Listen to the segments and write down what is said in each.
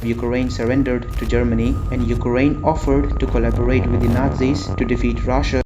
Ukraine surrendered to Germany, and Ukraine offered to collaborate with the Nazis to defeat Russia.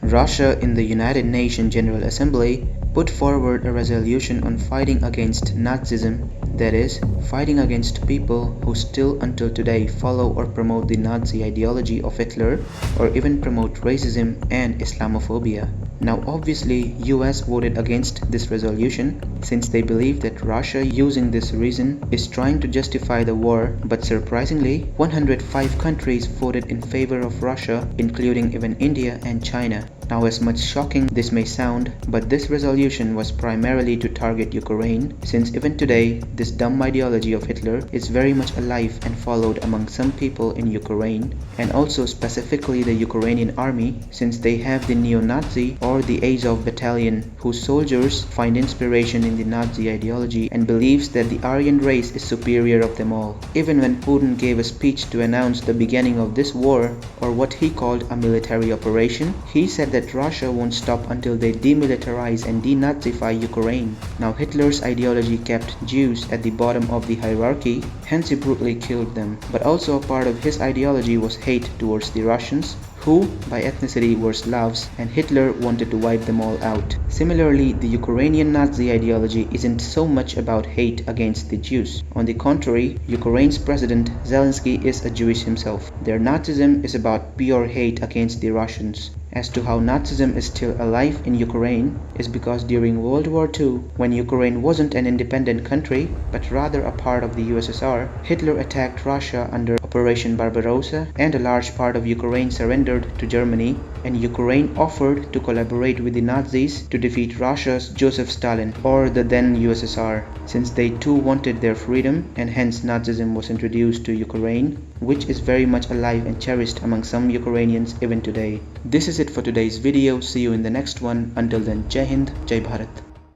Russia, in the United Nations General Assembly, put forward a resolution on fighting against Nazism, that is, fighting against people who still until today follow or promote the Nazi ideology of Hitler, or even promote racism and Islamophobia. Now obviously, US voted against this resolution since they believe that Russia, using this reason, is trying to justify the war, but surprisingly, 105 countries voted in favor of Russia, including even India and China. Now, as much shocking this may sound, but this resolution was primarily to target Ukraine, since even today, this dumb ideology of Hitler is very much alive and followed among some people in Ukraine, and also specifically the Ukrainian army, since they have the neo-Nazi or the Azov battalion, whose soldiers find inspiration in the Nazi ideology and believes that the Aryan race is superior of them all. Even when Putin gave a speech to announce the beginning of this war, or what he called a military operation, he said that Russia won't stop until they demilitarize and denazify Ukraine. Now Hitler's ideology kept Jews at the bottom of the hierarchy, hence he brutally killed them. But also a part of his ideology was hate towards the Russians, who by ethnicity were Slavs, and Hitler wanted to wipe them all out. Similarly, the Ukrainian Nazi ideology isn't so much about hate against the Jews. On the contrary, Ukraine's president Zelensky is a Jewish himself. Their Nazism is about pure hate against the Russians. As to how Nazism is still alive in Ukraine is because during World War II, when Ukraine wasn't an independent country, but rather a part of the USSR, Hitler attacked Russia under Operation Barbarossa, and a large part of Ukraine surrendered to Germany, and Ukraine offered to collaborate with the Nazis to defeat Russia's Joseph Stalin, or the then USSR, since they too wanted their freedom, and hence Nazism was introduced to Ukraine, which is very much alive and cherished among some Ukrainians even today. This is it for today's video. See you in the next one. Until then, Jai Hind, Jai Bharat.